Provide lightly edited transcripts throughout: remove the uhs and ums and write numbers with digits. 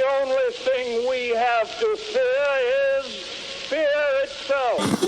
only thing we have to fear is fear itself.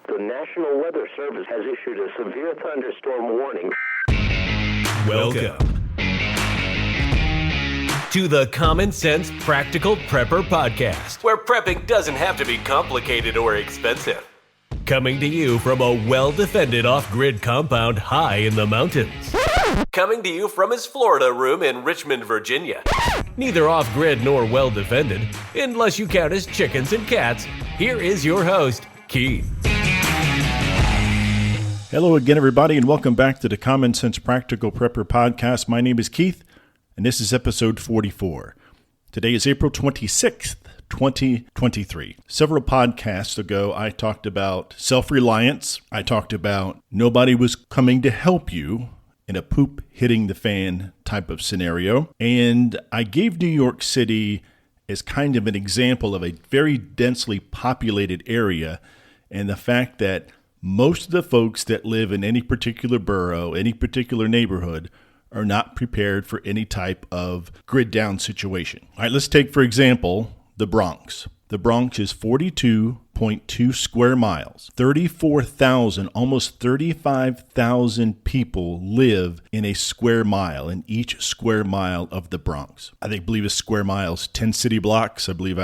The National Weather Service has issued a severe thunderstorm warning. Welcome to the Common Sense Practical Prepper Podcast, where prepping doesn't have to be complicated or expensive. Coming to you from a well-defended off-grid compound high in the mountains. Coming to you from his Florida room in Richmond, Virginia. Neither off-grid nor well-defended, unless you count as chickens and cats. Here is your host, Keith. Hello again, everybody, and welcome back to the Common Sense Practical Prepper Podcast. My name is Keith, and this is episode 44. Today is April 26th, 2023. Several podcasts ago, I talked about self-reliance. I talked about nobody was coming to help you in a poop hitting the fan type of scenario. And I gave New York City as kind of an example of a very densely populated area and the fact that most of the folks that live in any particular borough, any particular neighborhood, are not prepared for any type of grid down situation. All right, let's take, for example, the Bronx. The Bronx is 42.2 square miles. 34,000, almost 35,000 people live in a square mile, in each square mile of the Bronx. I believe a square mile is 10 city blocks. I believe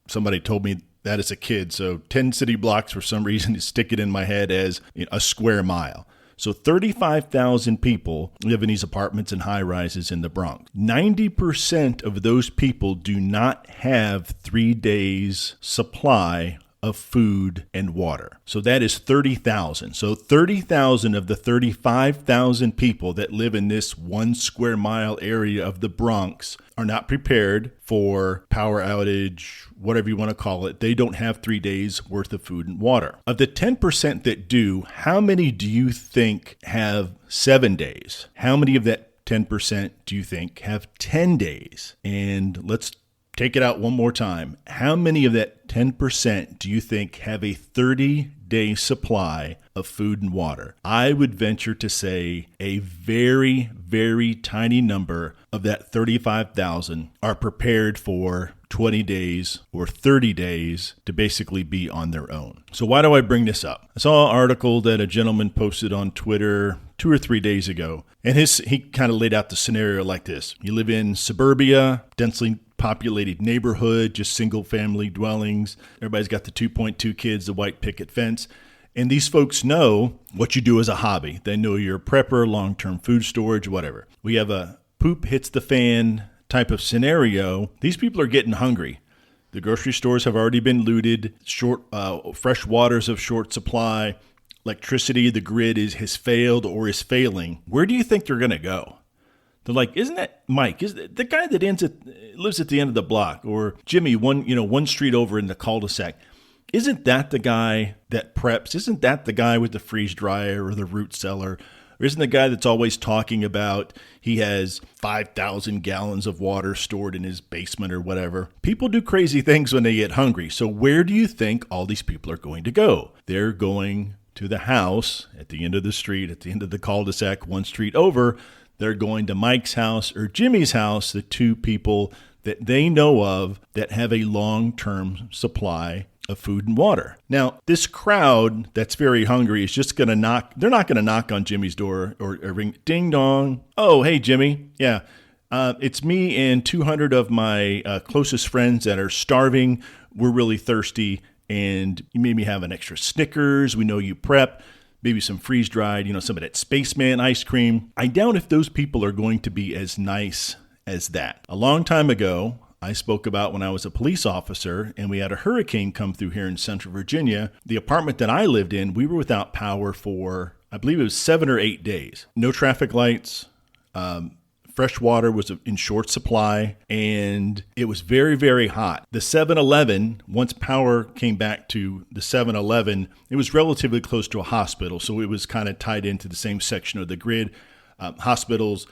somebody told me that as a kid. So 10 city blocks, for some reason, stick it in my head as a square mile. So 35,000 people live in these apartments and high-rises in the Bronx. 90% of those people do not have 3 days' supply of food and water. So that is 30,000. So 30,000 of the 35,000 people that live in this 1 square mile area of the Bronx are not prepared for power outage, whatever you want to call it. They don't have 3 days worth of food and water. Of the 10% that do, how many do you think have 7 days? How many of that 10% do you think have 10 days? And let's take it out one more time. How many of that 10% do you think have a 30-day supply of food and water? I would venture to say a very, very tiny number of that 35,000 are prepared for 20 days or 30 days to basically be on their own. So why do I bring this up? I saw an article that a gentleman posted on Twitter 2 or 3 days ago, and he kind of laid out the scenario like this. You live in suburbia, densely populated neighborhood, just single family dwellings. Everybody's got the 2.2 kids, the white picket fence. And these folks know what you do as a hobby. They know you're a prepper, long-term food storage, whatever. We have a poop hits the fan type of scenario. These people are getting hungry. The grocery stores have already been looted. Fresh waters of short supply. Electricity, the grid has failed or is failing. Where do you think they're going to go? They're like, isn't that Mike? Is the guy that lives at the end of the block, or Jimmy, one street over in the cul-de-sac? Isn't that the guy that preps? Isn't that the guy with the freeze dryer or the root cellar? Or isn't the guy that's always talking about he has 5,000 gallons of water stored in his basement or whatever? People do crazy things when they get hungry. So where do you think all these people are going to go? They're going to the house at the end of the street, at the end of the cul-de-sac, one street over. They're going to Mike's house or Jimmy's house, the two people that they know of that have a long-term supply of food and water. Now, this crowd that's very hungry is just going to knock. They're not going to knock on Jimmy's door or ring, ding dong. Oh, hey, Jimmy. Yeah, it's me and 200 of my closest friends that are starving. We're really thirsty, and you maybe have an extra Snickers. We know you prep. Maybe some freeze-dried, some of that Spaceman ice cream. I doubt if those people are going to be as nice as that. A long time ago, I spoke about when I was a police officer and we had a hurricane come through here in Central Virginia. The apartment that I lived in, we were without power for, I believe it was 7 or 8 days. No traffic lights. Fresh water was in short supply, and it was very, very hot. The 7-Eleven, once power came back to the 7-Eleven, it was relatively close to a hospital, so it was kind of tied into the same section of the grid. Hospitals,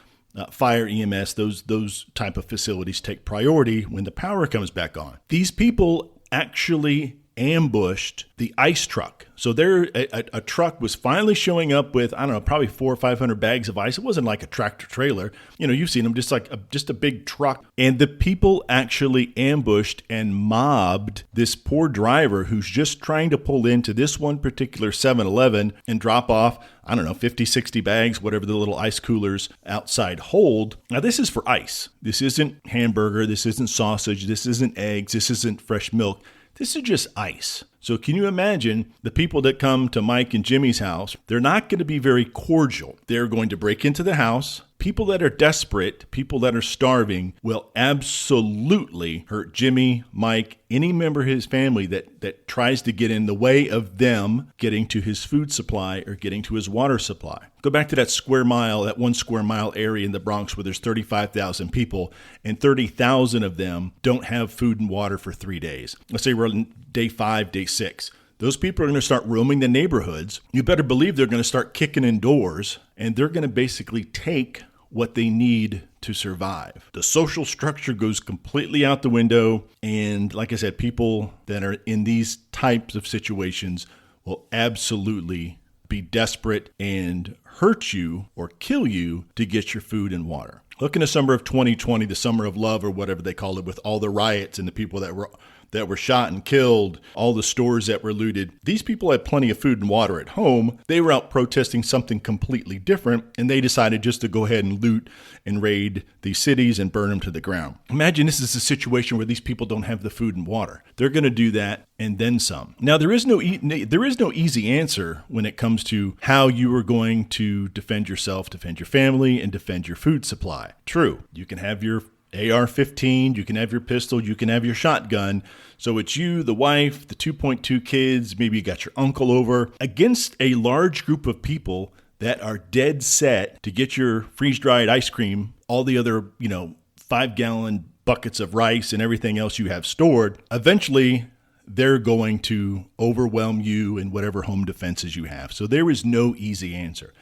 fire, EMS, those type of facilities take priority when the power comes back on. These people actually ambushed the ice truck. So a truck was finally showing up with, I don't know, probably 400 or 500 bags of ice. It wasn't like a tractor trailer. You've seen them, just like just a big truck. And the people actually ambushed and mobbed this poor driver who's just trying to pull into this one particular 7-Eleven and drop off, I don't know, 50, 60 bags, whatever the little ice coolers outside hold. Now, this is for ice. This isn't hamburger. This isn't sausage. This isn't eggs. This isn't fresh milk. This is just ice. So can you imagine the people that come to Mike and Jimmy's house? They're not going to be very cordial. They're going to break into the house. People that are desperate, people that are starving will absolutely hurt Jimmy, Mike, any member of his family that tries to get in the way of them getting to his food supply or getting to his water supply. Go back to that 1 square mile area in the Bronx where there's 35,000 people and 30,000 of them don't have food and water for 3 days. Let's say we're on day 5, day 6. Those people are going to start roaming the neighborhoods. You better believe they're going to start kicking in doors, and they're going to basically take what they need to survive. The social structure goes completely out the window. And like I said, people that are in these types of situations will absolutely be desperate and hurt you or kill you to get your food and water. Look in the summer of 2020, the summer of love or whatever they call it, with all the riots and the people that were shot and killed, all the stores that were looted. These people had plenty of food and water at home. They were out protesting something completely different, and they decided just to go ahead and loot and raid these cities and burn them to the ground. Imagine this is a situation where these people don't have the food and water. They're going to do that and then some. Now, there is no easy answer when it comes to how you are going to defend yourself, defend your family, and defend your food supply. True, you can have your AR-15, you can have your pistol, you can have your shotgun. So it's you, the wife, the 2.2 kids, maybe you got your uncle over, against a large group of people that are dead set to get your freeze-dried ice cream, all the other, 5-gallon buckets of rice and everything else you have stored. Eventually, they're going to overwhelm you in whatever home defenses you have. So there is no easy answer.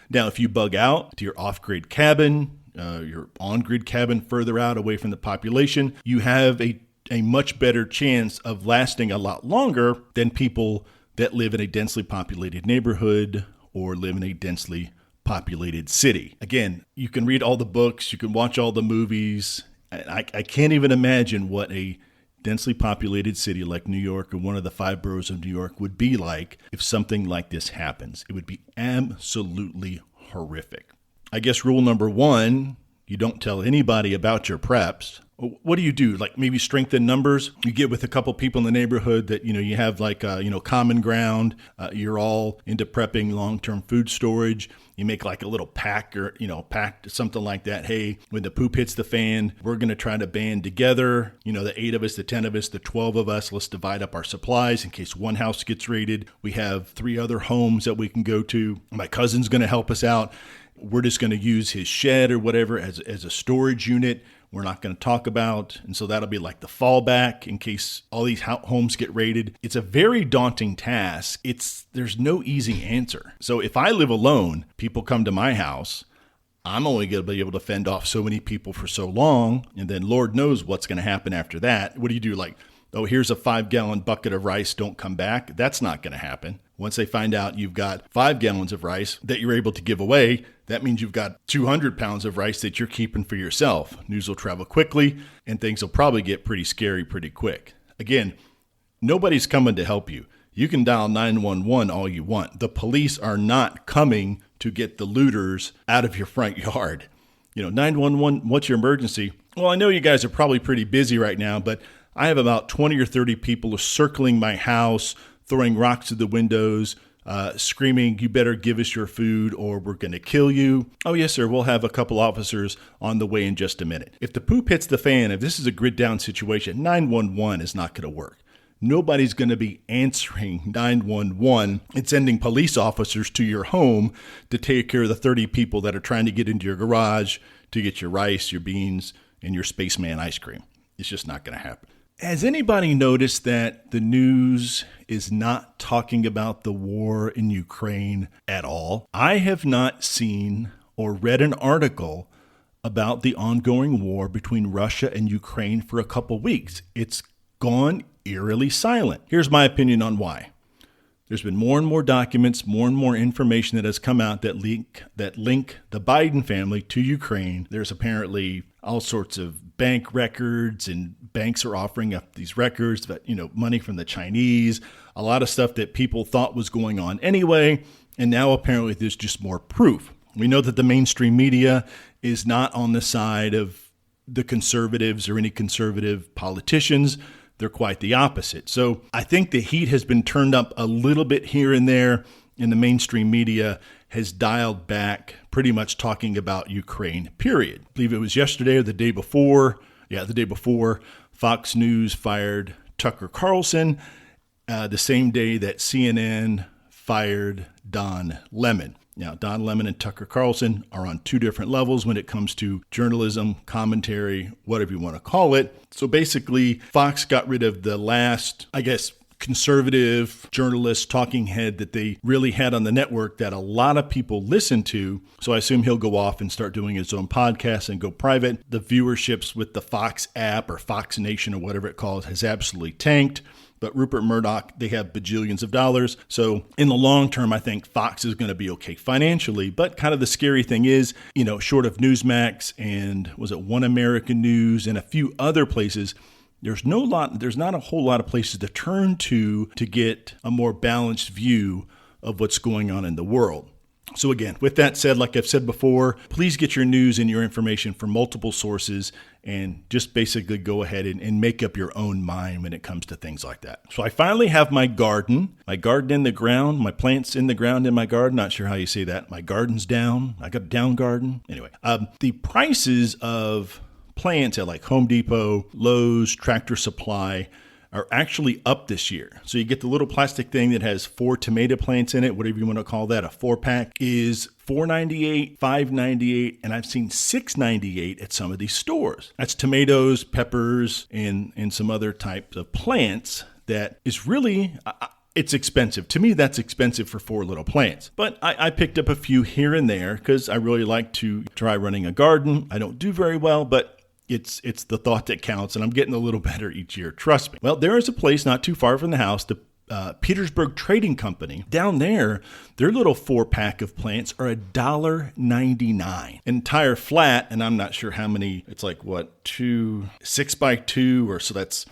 Now, if you bug out to your off-grid cabin, your on-grid cabin further out away from the population, you have a much better chance of lasting a lot longer than people that live in a densely populated neighborhood or live in a densely populated city. Again, you can read all the books, you can watch all the movies. I can't even imagine what a densely populated city like New York or one of the 5 boroughs of New York would be like if something like this happens. It would be absolutely horrific. I guess rule number 1, you don't tell anybody about your preps. What do you do? Like maybe strengthen numbers? You get with a couple people in the neighborhood that, you have like, common ground. You're all into prepping long-term food storage. You make like a little pack or, pact, something like that. Hey, when the poop hits the fan, we're going to try to band together. The 8 of us, the 10 of us, the 12 of us, let's divide up our supplies in case one house gets raided. We have 3 other homes that we can go to. My cousin's going to help us out. We're just going to use his shed or whatever as a storage unit. We're not going to talk about. And so that'll be like the fallback in case all these homes get raided. It's a very daunting task. There's no easy answer. So if I live alone, people come to my house, I'm only going to be able to fend off so many people for so long. And then Lord knows what's going to happen after that. What do you do? Like, oh, here's a 5-gallon bucket of rice. Don't come back. That's not going to happen. Once they find out you've got 5 gallons of rice that you're able to give away, that means you've got 200 pounds of rice that you're keeping for yourself. News will travel quickly, and things will probably get pretty scary pretty quick. Again, nobody's coming to help you. You can dial 911 all you want. The police are not coming to get the looters out of your front yard. 911, what's your emergency? Well, I know you guys are probably pretty busy right now, but I have about 20 or 30 people circling my house, throwing rocks at the windows, screaming, you better give us your food or we're going to kill you. Oh, yes, sir. We'll have a couple officers on the way in just a minute. If the poop hits the fan, if this is a grid down situation, 911 is not going to work. Nobody's going to be answering 911 and sending police officers to your home to take care of the 30 people that are trying to get into your garage to get your rice, your beans, and your Spaceman ice cream. It's just not going to happen. Has anybody noticed that the news is not talking about the war in Ukraine at all? I have not seen or read an article about the ongoing war between Russia and Ukraine for a couple weeks. It's gone eerily silent. Here's my opinion on why. There's been more and more documents, more and more information that has come out that link the Biden family to Ukraine. There's apparently all sorts of bank records, and banks are offering up these records, but money from the Chinese, a lot of stuff that people thought was going on anyway. And now apparently there's just more proof. We know that the mainstream media is not on the side of the conservatives or any conservative politicians. They're quite the opposite. So I think the heat has been turned up a little bit here and there, and the mainstream media has dialed back, pretty much talking about Ukraine, period. I believe it was yesterday or the day before. Yeah, the day before, Fox News fired Tucker Carlson, the same day that CNN fired Don Lemon. Now, Don Lemon and Tucker Carlson are on two different levels when it comes to journalism, commentary, whatever you want to call it. So basically, Fox got rid of the last, conservative journalist talking head that they really had on the network that a lot of people listen to. So I assume he'll go off and start doing his own podcast and go private. The viewerships with the Fox app or Fox Nation or whatever it calls has absolutely tanked. But Rupert Murdoch, they have bajillions of dollars. So in the long term, I think Fox is going to be okay financially. But kind of the scary thing is, short of Newsmax and was it One American News and a few other places, there's not a whole lot of places to turn to get a more balanced view of what's going on in the world. So again, with that said, like I've said before, please get your news and your information from multiple sources and just basically go ahead and make up your own mind when it comes to things like that. So I finally have my garden in the ground, my plants in the ground in my garden. Not sure how you say that. My garden's down. I got a down garden. Anyway, the prices of plants at like Home Depot, Lowe's, Tractor Supply are actually up this year. So you get the little plastic thing that has 4 tomato plants in it, whatever you want to call that, a 4-pack, is $4.98, $5.98, and I've seen $6.98 at some of these stores. That's tomatoes, peppers, and some other types of plants that is really... It's expensive. To me, that's expensive for 4 little plants. But I picked up a few here and there because I really like to try running a garden. I don't do very well, but it's the thought that counts, and I'm getting a little better each year. Trust me. Well, there is a place not too far from the house, the Petersburg Trading Company. Down there, their little 4-pack of plants are $1.99. Entire flat, and I'm not sure how many, it's like what, 6 by 2, or so that's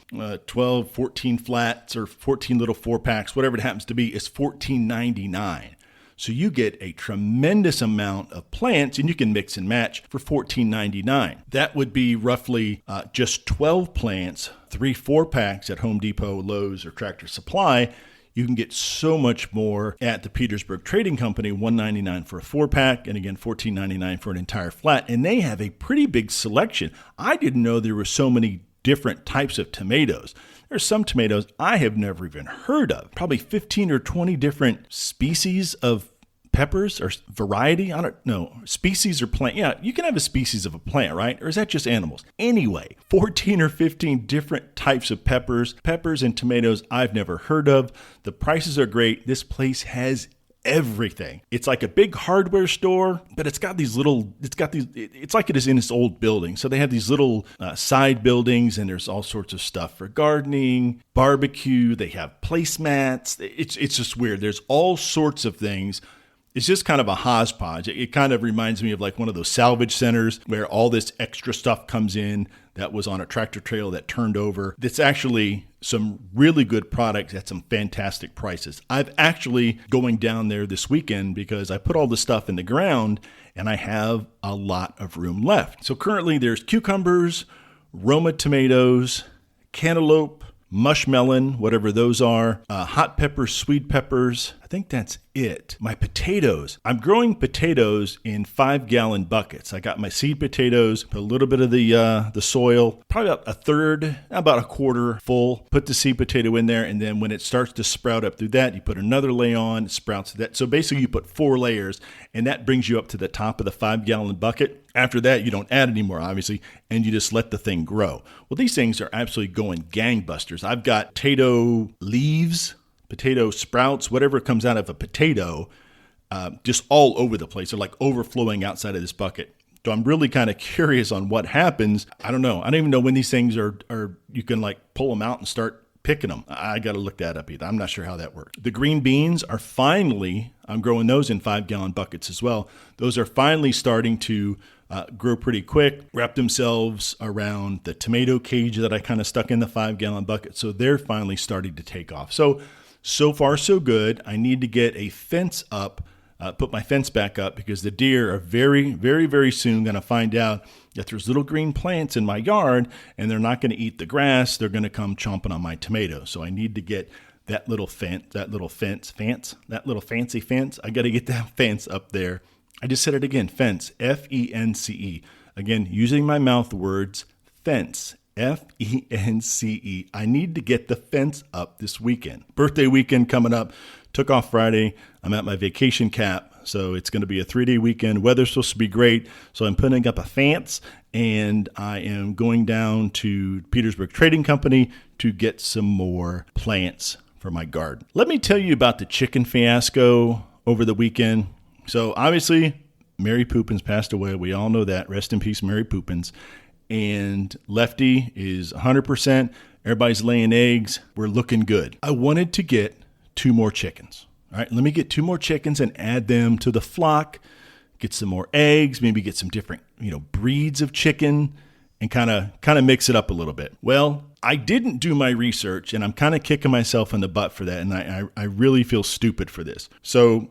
12, 14 flats, or 14 little 4-packs, whatever it happens to be, is $14.99. So you get a tremendous amount of plants, and you can mix and match for $14.99. That would be roughly just 12 plants, 3 4-packs at Home Depot, Lowe's, or Tractor Supply. You can get so much more at the Petersburg Trading Company, $1.99 for a 4-pack, and again, $14.99 for an entire flat. And they have a pretty big selection. I didn't know there were so many different types of tomatoes. There's some tomatoes I have never even heard of. Probably 15 or 20 different species of peppers or variety. I don't know. Species or plant. Yeah, you can have a species of a plant, right? Or is that just animals? Anyway, 14 or 15 different types of peppers and tomatoes I've never heard of. The prices are great. This place has everything. It's like a big hardware store, but it's like it is in its old building. So they have these little side buildings, and there's all sorts of stuff for gardening, barbecue. They have placemats. It's just weird. There's all sorts of things. It's just kind of a hodgepodge. It kind of reminds me of like one of those salvage centers where all this extra stuff comes in that was on a tractor trailer that turned over. That's actually some really good products at some fantastic prices. I've actually going down there this weekend because I put all the stuff in the ground and I have a lot of room left. So currently there's cucumbers, Roma tomatoes, cantaloupe, mushmelon, whatever those are, hot peppers, sweet peppers. I think that's it. My potatoes. I'm growing potatoes in 5-gallon buckets. I got my seed potatoes, put a little bit of the soil, probably about a quarter full. Put the seed potato in there, and then when it starts to sprout up through that, you put another layer on, it sprouts to that. So basically you put 4 layers, and that brings you up to the top of the 5-gallon bucket. After that, you don't add any more, obviously, and you just let the thing grow. Well, these things are absolutely going gangbusters. I've got potato leaves, potato sprouts, whatever comes out of a potato, just all over the place. They're like overflowing outside of this bucket. So I'm really kind of curious on what happens. I don't know. I don't even know when these things are you can like pull them out and start picking them. I got to look that up either. I'm not sure how that works. The green beans are finally, I'm growing those in 5-gallon buckets as well. Those are finally starting to grow pretty quick, wrap themselves around the tomato cage that I kind of stuck in the 5-gallon bucket. So they're finally starting to take off. So far, so good. I need to get a fence up, put my fence back up, because the deer are very, very, very soon going to find out that there's little green plants in my yard, and they're not going to eat the grass. They're going to come chomping on my tomatoes. So I need to get that little fancy fence. I got to get that fence up there. I just said it again, fence, F-E-N-C-E. Again, using my mouth words, fence, F-E-N-C-E. I need to get the fence up this weekend. Birthday weekend coming up. Took off Friday. I'm at my vacation cap, so it's going to be a 3-day weekend. Weather's supposed to be great, so I'm putting up a fence, and I am going down to Petersburg Trading Company to get some more plants for my garden. Let me tell you about the chicken fiasco over the weekend. So obviously, Mary Poopins passed away. We all know that. Rest in peace, Mary Poopins. And Lefty is 100%. Everybody's laying eggs. We're looking good. I wanted to get 2 more chickens. All right, let me get 2 more chickens and add them to the flock, get some more eggs, maybe get some different, breeds of chicken, and kind of mix it up a little bit. Well, I didn't do my research, and I'm kind of kicking myself in the butt for that, and I really feel stupid for this. So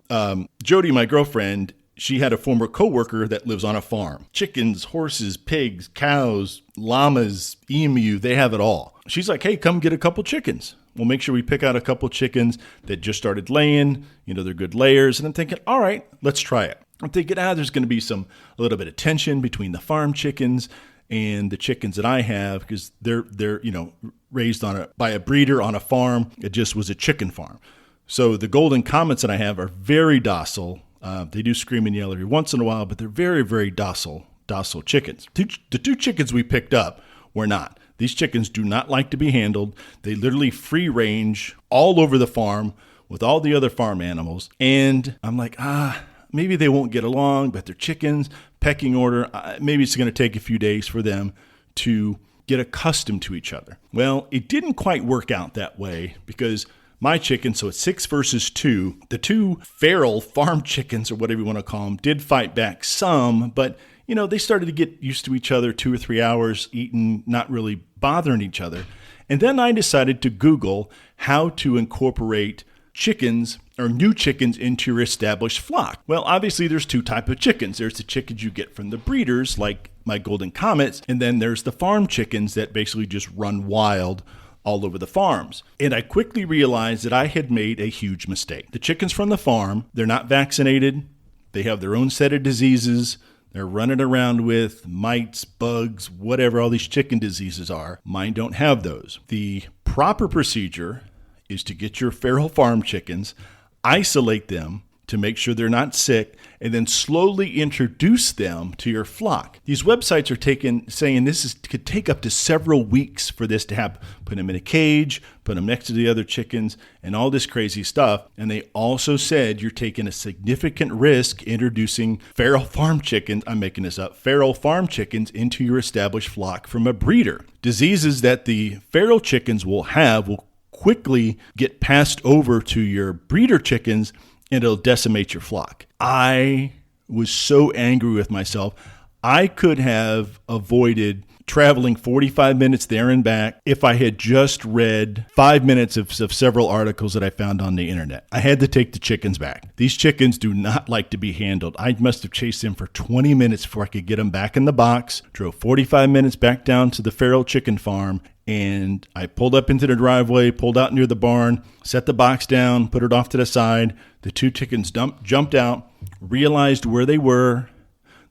Jody, my girlfriend, she had a former coworker that lives on a farm. Chickens, horses, pigs, cows, llamas, emu, they have it all. She's like, hey, come get a couple chickens. We'll make sure we pick out a couple chickens that just started laying. They're good layers. And I'm thinking, all right, let's try it. I'm thinking, there's going to be a little bit of tension between the farm chickens and the chickens that I have, because they're raised by a breeder on a farm. It just was a chicken farm. So the golden comets that I have are very docile. They do scream and yell every once in a while, but they're very, very docile chickens. The 2 chickens we picked up were not. These chickens do not like to be handled. They literally free range all over the farm with all the other farm animals. And I'm like, maybe they won't get along, but they're chickens, pecking order. Maybe it's going to take a few days for them to get accustomed to each other. Well, it didn't quite work out that way, because my chickens, so it's 6 versus 2, the 2 feral farm chickens, or whatever you want to call them, did fight back some, but they started to get used to each other 2 or 3 hours, eating, not really bothering each other. And then I decided to Google how to incorporate chickens or new chickens into your established flock. Well, obviously there's 2 types of chickens. There's the chickens you get from the breeders, like my golden comets, and then there's the farm chickens that basically just run wild all over the farms. And I quickly realized that I had made a huge mistake. The chickens from the farm, they're not vaccinated. They have their own set of diseases. They're running around with mites, bugs, whatever all these chicken diseases are. Mine don't have those. The proper procedure is to get your feral farm chickens, isolate them to make sure they're not sick, and then slowly introduce them to your flock. These websites are saying could take up to several weeks for this to happen. Put them in a cage, put them next to the other chickens, and all this crazy stuff. And they also said you're taking a significant risk introducing feral farm chickens, I'm making this up, feral farm chickens into your established flock from a breeder. Diseases that the feral chickens will have will quickly get passed over to your breeder chickens, and it'll decimate your flock. I was so angry with myself. I could have avoided traveling 45 minutes there and back if I had just read 5 minutes of several articles that I found on the internet. I had to take the chickens back. These chickens do not like to be handled. I must have chased them for 20 minutes before I could get them back in the box, drove 45 minutes back down to the feral chicken farm, and I pulled up into the driveway, pulled out near the barn, set the box down, put it off to the side. The 2 chickens jumped out, realized where they were.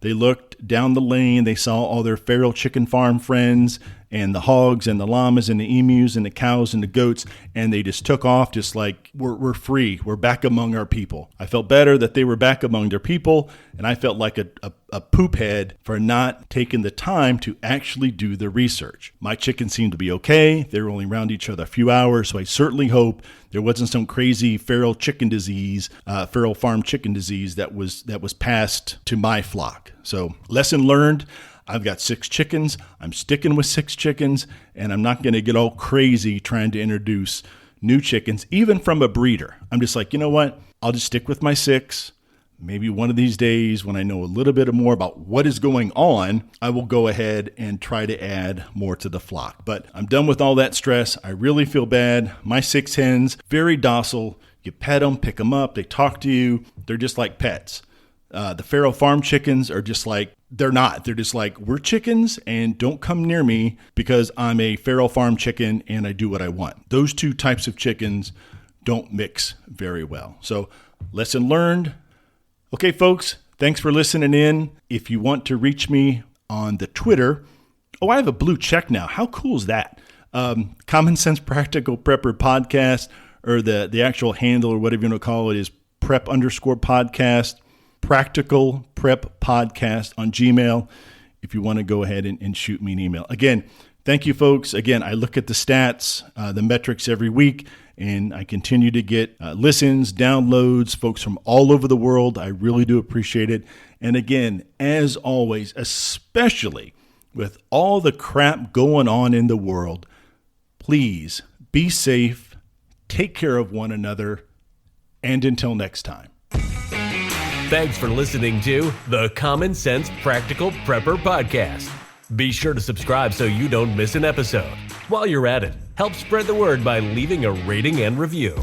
They looked down the lane. They saw all their feral chicken farm friends and the hogs and the llamas and the emus and the cows and the goats, and they just took off just like, we're free. We're back among our people. I felt better that they were back among their people, and I felt like a poop head for not taking the time to actually do the research. My chickens seemed to be okay. They were only around each other a few hours, so I certainly hope there wasn't some crazy feral farm chicken disease that was passed to my flock. So lesson learned. I've got 6 chickens. I'm sticking with 6 chickens, and I'm not going to get all crazy trying to introduce new chickens, even from a breeder. I'm just like, you know what? I'll just stick with my 6. Maybe one of these days when I know a little bit more about what is going on, I will go ahead and try to add more to the flock. But I'm done with all that stress. I really feel bad. My 6 hens, very docile. You pet them, pick them up. They talk to you. They're just like pets. The Farrow Farm chickens are just like, they're not. They're just like, we're chickens and don't come near me because I'm a Farrow Farm chicken and I do what I want. Those two types of chickens don't mix very well. So lesson learned. Okay, folks, thanks for listening in. If you want to reach me on the Twitter, I have a blue check now. How cool is that? Common Sense Practical Prepper Podcast, or the actual handle or whatever you want to call it is prep_podcast, Practical Prep Podcast on Gmail. If you want to go ahead and shoot me an email. Again, thank you, folks. Again, I look at the stats, the metrics every week, and I continue to get listens, downloads, folks from all over the world. I really do appreciate it. And again, as always, especially with all the crap going on in the world, please be safe, take care of one another, and until next time. Thanks for listening to the Common Sense Practical Prepper Podcast. Be sure to subscribe so you don't miss an episode. While you're at it, help spread the word by leaving a rating and review.